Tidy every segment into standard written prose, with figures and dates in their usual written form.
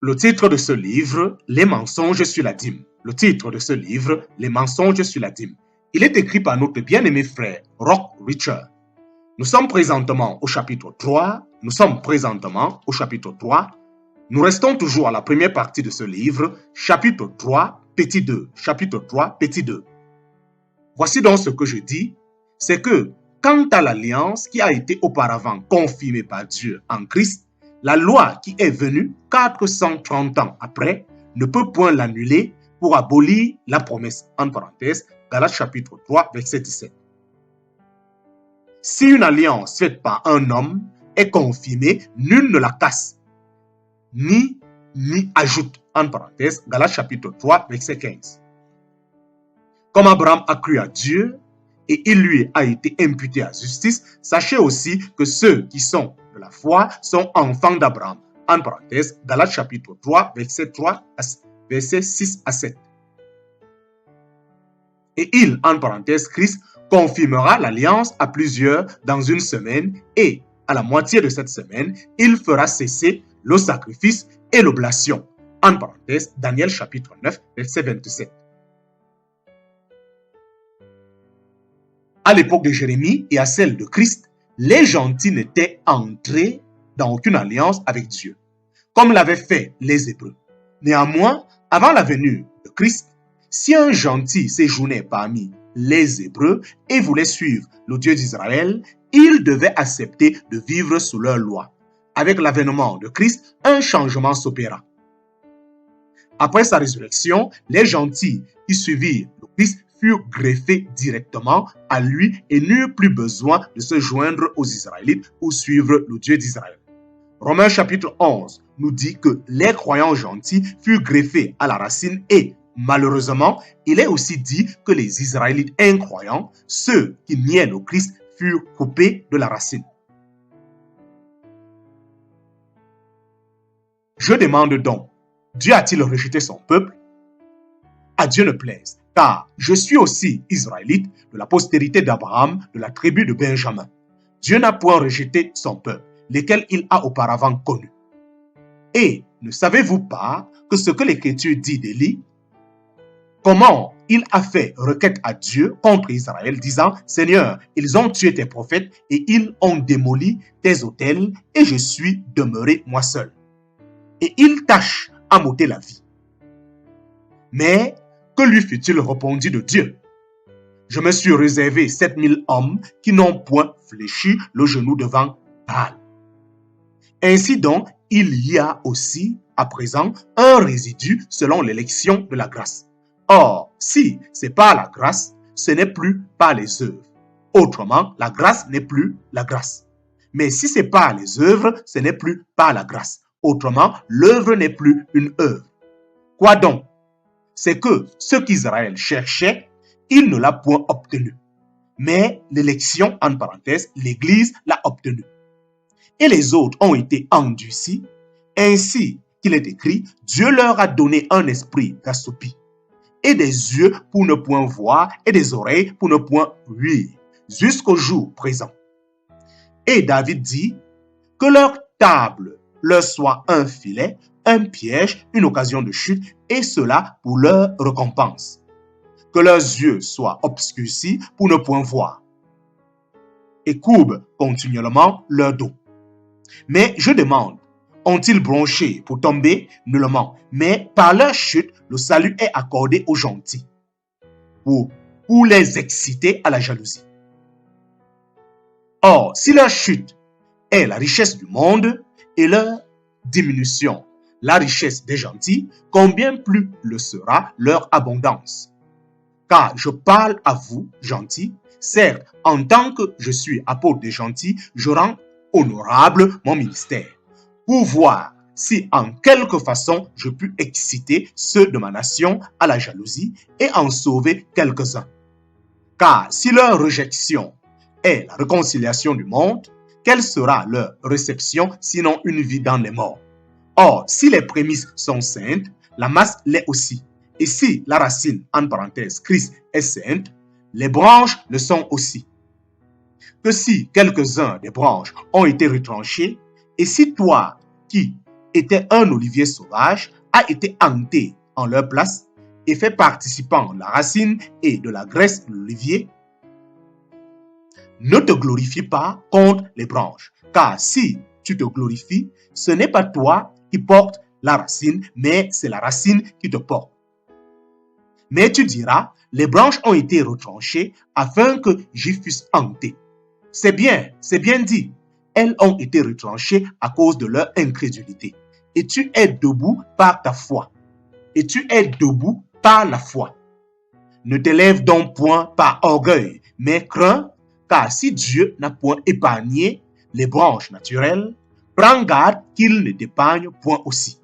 Le titre de ce livre, Les mensonges sur la dîme. Le titre de ce livre, Les mensonges sur la dîme. Il est écrit par notre bien-aimé frère, Rock Richard. Nous sommes présentement au chapitre 3. Nous restons toujours à la première partie de ce livre, chapitre 3, petit 2. Chapitre 3, petit 2. Voici donc ce que je dis, c'est que quant à l'alliance qui a été auparavant confirmée par Dieu en Christ, la loi qui est venue 430 ans après ne peut point l'annuler pour abolir la promesse. En parenthèse, Galates chapitre 3, verset 17. Si une alliance faite par un homme est confirmée, nul ne la casse, ni ajoute. En parenthèse, Galates chapitre 3, verset 15. Comme Abraham a cru à Dieu et il lui a été imputé à justice, sachez aussi que ceux qui sont de la foi sont enfants d'Abraham. En parenthèse, Galates chapitre 3, verset 6 à 7. Et il, en parenthèse, Christ, confirmera l'alliance à plusieurs dans une semaine et à la moitié de cette semaine, il fera cesser le sacrifice et l'oblation. En parenthèse, Daniel chapitre 9, verset 27. À l'époque de Jérémie et à celle de Christ, les gentils n'étaient entrés dans aucune alliance avec Dieu, comme l'avaient fait les Hébreux. Néanmoins, avant la venue de Christ, si un gentil séjournait parmi les Hébreux et voulait suivre le Dieu d'Israël, il devait accepter de vivre sous leur loi. Avec l'avènement de Christ, un changement s'opéra. Après sa résurrection, les gentils qui suivirent le Christ furent greffés directement à lui et n'eurent plus besoin de se joindre aux Israélites ou suivre le Dieu d'Israël. Romains chapitre 11 nous dit que les croyants gentils furent greffés à la racine et, malheureusement, il est aussi dit que les Israélites incroyants, ceux qui niaient le Christ, furent coupés de la racine. Je demande donc, Dieu a-t-il rejeté son peuple? À Dieu ne plaise, car je suis aussi israélite de la postérité d'Abraham, de la tribu de Benjamin. Dieu n'a point rejeté son peuple, lesquels il a auparavant connus. Et ne savez-vous pas que ce que l'Écriture dit d'Élie, comment il a fait requête à Dieu contre Israël, disant, Seigneur, ils ont tué tes prophètes et ils ont démoli tes autels et je suis demeuré moi seul. Et il tâche à m'ôter la vie. Mais que lui fut-il répondu de Dieu? Je me suis réservé 7000 hommes qui n'ont point fléchi le genou devant Baal. Ainsi donc, il y a aussi à présent un résidu selon l'élection de la grâce. Or, si c'est par la grâce, ce n'est plus par les œuvres. Autrement, la grâce n'est plus la grâce. Mais si c'est par les œuvres, ce n'est plus par la grâce. Autrement, l'œuvre n'est plus une œuvre. Quoi donc? C'est que ce qu'Israël cherchait, il ne l'a point obtenu. Mais l'élection, en parenthèse, l'Église l'a obtenu. Et les autres ont été endurcis, ainsi qu'il est écrit, Dieu leur a donné un esprit d'assoupi, et des yeux pour ne point voir, et des oreilles pour ne point ouïr, jusqu'au jour présent. Et David dit, que leur table leur soit un filet, un piège, une occasion de chute, et cela pour leur récompense. Que leurs yeux soient obscurcis pour ne point voir, et courbent continuellement leur dos. Mais je demande, ont-ils bronché pour tomber? Nullement. Mais par leur chute, le salut est accordé aux gentils, pour les exciter à la jalousie. Or, si leur chute est la richesse du monde et leur diminution, la richesse des gentils, combien plus le sera leur abondance? Car je parle à vous, gentils, certes, en tant que je suis apôtre des gentils, je rends honorable mon ministère, pour voir si en quelque façon je puis exciter ceux de ma nation à la jalousie et en sauver quelques-uns. Car si leur réjection est la réconciliation du monde, quelle sera leur réception sinon une vie dans les morts? Or, si les prémices sont saintes, la masse l'est aussi. Et si la racine, en parenthèse, Christ est sainte, les branches le sont aussi. Que si quelques-uns des branches ont été retranchés, et si toi qui était un olivier sauvage, a été hanté en leur place et fait participant la racine et de la graisse de l'olivier. Ne te glorifie pas contre les branches, car si tu te glorifies, ce n'est pas toi qui portes la racine, mais c'est la racine qui te porte. Mais tu diras, les branches ont été retranchées afin que j'y fusse hanté. C'est bien dit. Elles ont été retranchées à cause de leur incrédulité. Et tu es debout par ta foi. Et tu es debout par la foi. Ne t'élève donc point par orgueil, mais crains, car si Dieu n'a point épargné les branches naturelles, prends garde qu'il ne t'épargne point aussi.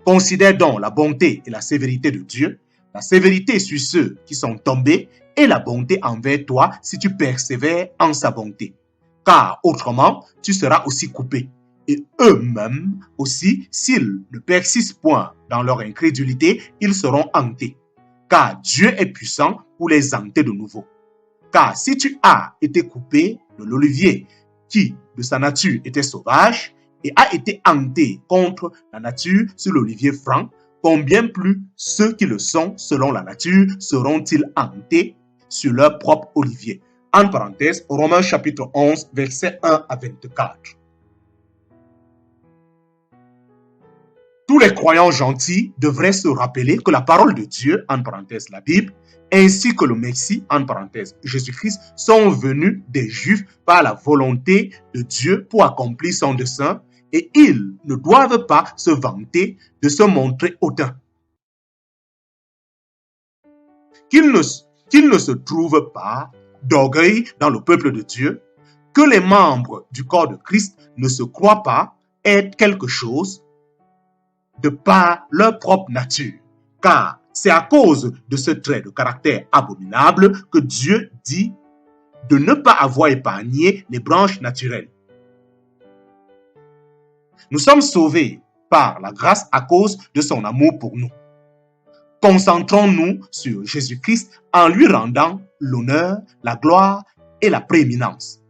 Considère donc la bonté et la sévérité de Dieu, la sévérité sur ceux qui sont tombés et la bonté envers toi si tu persévères en sa bonté. Car autrement, tu seras aussi coupé. Et eux-mêmes aussi, s'ils ne persistent point dans leur incrédulité, ils seront hantés. Car Dieu est puissant pour les hanter de nouveau. Car si tu as été coupé de l'olivier qui, de sa nature, était sauvage et a été hanté contre la nature sur l'olivier franc, combien plus ceux qui le sont selon la nature seront-ils hantés sur leur propre olivier? En parenthèse, Romains chapitre 11, versets 1 à 24. Tous les croyants gentils devraient se rappeler que la parole de Dieu, en parenthèse la Bible, ainsi que le Messie, en parenthèse Jésus-Christ, sont venus des Juifs par la volonté de Dieu pour accomplir son dessein, et ils ne doivent pas se vanter de se montrer hautains. Qu'il ne se trouve pas d'orgueil dans le peuple de Dieu, que les membres du corps de Christ ne se croient pas être quelque chose de par leur propre nature, car c'est à cause de ce trait de caractère abominable que Dieu dit de ne pas avoir épargné les branches naturelles. Nous sommes sauvés par la grâce à cause de son amour pour nous. Concentrons-nous sur Jésus-Christ en lui rendant l'honneur, la gloire et la prééminence.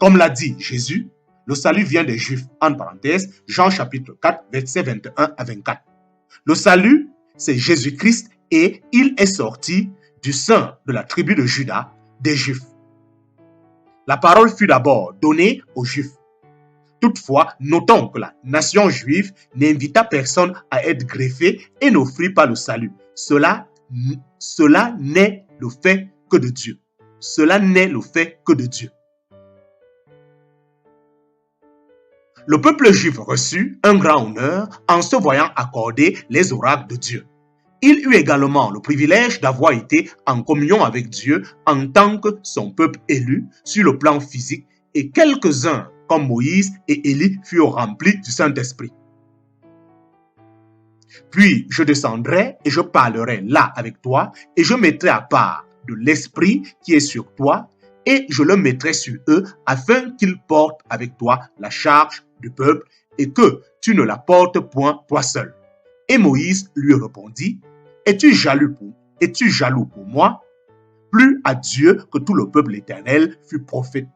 Comme l'a dit Jésus, le salut vient des Juifs, en parenthèse, Jean chapitre 4, versets 21 à 24. Le salut, c'est Jésus-Christ et il est sorti du sein de la tribu de Juda, des Juifs. La parole fut d'abord donnée aux Juifs. Toutefois, notons que la nation juive n'invita personne à être greffé et n'offrit pas le salut. Cela n'est le fait que de Dieu. Cela n'est le fait que de Dieu. Le peuple juif reçut un grand honneur en se voyant accorder les oracles de Dieu. Il eut également le privilège d'avoir été en communion avec Dieu en tant que son peuple élu sur le plan physique et quelques-uns comme Moïse et Élie furent remplis du Saint-Esprit. Puis je descendrai et je parlerai là avec toi et je mettrai à part de l'Esprit qui est sur toi et je le mettrai sur eux afin qu'ils portent avec toi la charge du peuple et que tu ne la portes point toi seul. Et Moïse lui répondit, es-tu jaloux pour moi? Plus à Dieu que tout le peuple éternel fut prophète.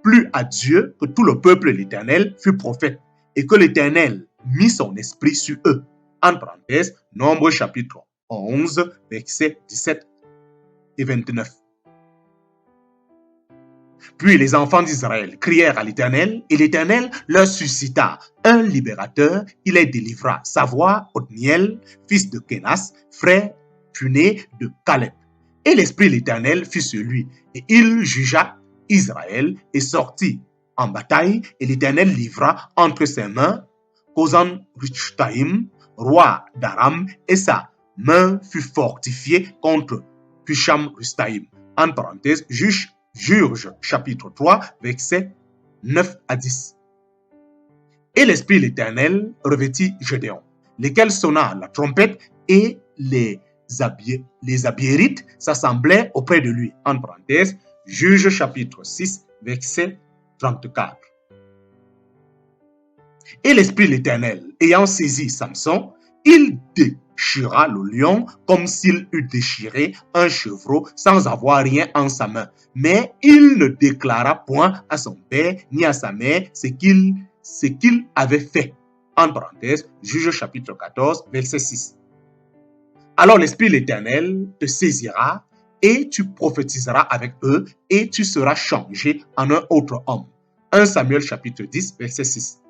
Plus à Dieu que tout le peuple l'Éternel fut prophète, et que l'Éternel mit son esprit sur eux. En parenthèse, Nombre chapitre 11, versets 17 et 29. Puis les enfants d'Israël crièrent à l'Éternel, et l'Éternel leur suscita un libérateur, il les délivra, savoir Othniel, fils de Kénas, frère puné de Caleb. Et l'esprit de l'Éternel fut sur lui, et il jugea Israël et sortit en bataille, et l'Éternel livra entre ses mains Kozan-Richtaïm, roi d'Aram, et sa main fut fortifiée contre Cusham-Richtaïm. En parenthèse, Juge chapitre 3, versets 9 à 10. Et l'esprit de l'Éternel revêtit Gédéon, lesquels sonna la trompette, et les Abiérites s'assemblaient auprès de lui. En parenthèse, Juge chapitre 6, verset 34. Et l'esprit de l'Éternel, ayant saisi Samson, il déchira le lion comme s'il eût déchiré un chevreau sans avoir rien en sa main. Mais il ne déclara point à son père ni à sa mère ce ce qu'il avait fait. En parenthèse, Juge chapitre 14, verset 6. Alors l'Esprit de l'Éternel te saisira et tu prophétiseras avec eux et tu seras changé en un autre homme. 1 Samuel chapitre 10, verset 6.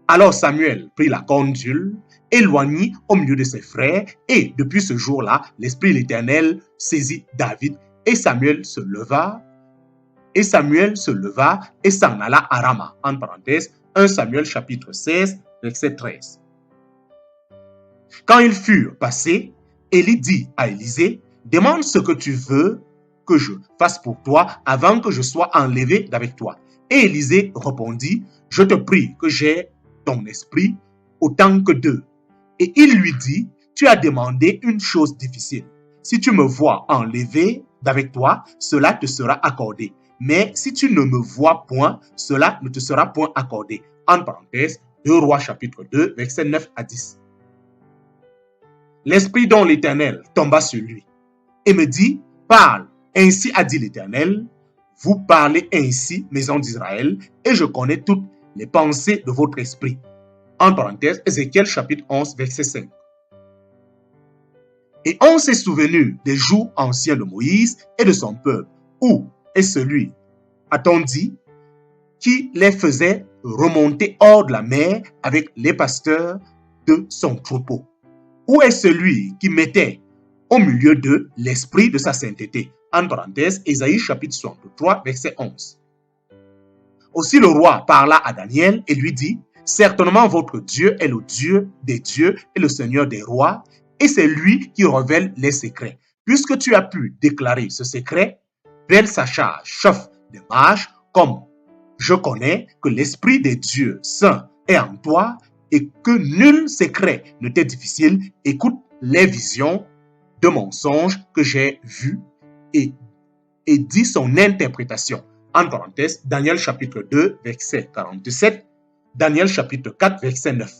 Alors Samuel prit la corne d'huile, éloignit au milieu de ses frères, et depuis ce jour-là, l'Esprit de l'Éternel saisit David, et Samuel se leva et s'en alla à Rama. En parenthèse, 1 Samuel chapitre 16, verset 13. Quand ils furent passés, Élie dit à Élisée, « Demande ce que tu veux que je fasse pour toi avant que je sois enlevé d'avec toi. » Et Élisée répondit, « Je te prie que j'aie ton esprit autant que d'eux. » Et il lui dit, « Tu as demandé une chose difficile. Si tu me vois enlevé d'avec toi, cela te sera accordé. Mais si tu ne me vois point, cela ne te sera point accordé. » En parenthèse, 2 Rois chapitre 2, versets 9 à 10. L'Esprit dont l'Éternel tomba sur lui et me dit, « Parle, ainsi a dit l'Éternel, vous parlez ainsi, maison d'Israël, et je connais toutes les pensées de votre esprit. » En parenthèse, Ézéchiel chapitre 11, verset 5. Et on s'est souvenu des jours anciens de Moïse et de son peuple. Où est celui, a-t-on dit, qui les faisait remonter hors de la mer avec les pasteurs de son troupeau? Où est celui qui mettait au milieu d'eux l'esprit de sa sainteté? En parenthèse, Ésaïe chapitre 63, verset 11. Aussi le roi parla à Daniel et lui dit, « Certainement votre Dieu est le Dieu des dieux et le Seigneur des rois, et c'est lui qui révèle les secrets. Puisque tu as pu déclarer ce secret, Belshazzar, chef des mages, comme je connais que l'esprit des dieux saints est en toi, et que nul secret ne t'est difficile, écoute les visions de mon songe que j'ai vu et dis son interprétation. » En parenthèse, Daniel chapitre 2, verset 47, Daniel chapitre 4, verset 9.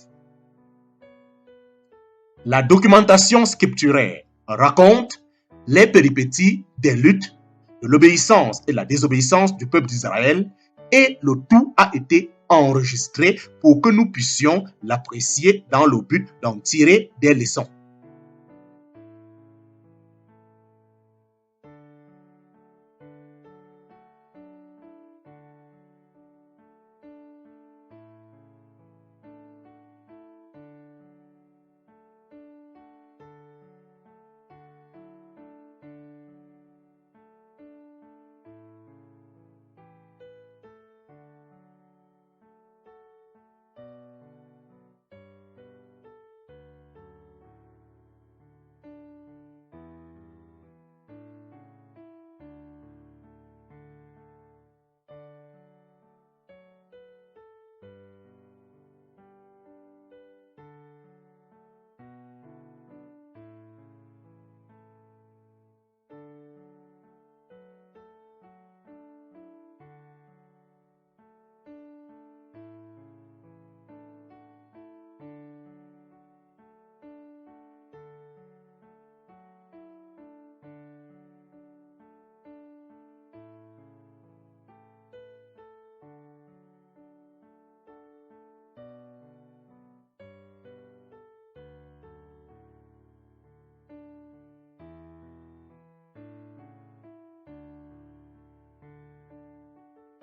La documentation scripturaire raconte les péripéties des luttes, de l'obéissance et de la désobéissance du peuple d'Israël, et le tout a été enregistré pour que nous puissions l'apprécier dans le but d'en tirer des leçons.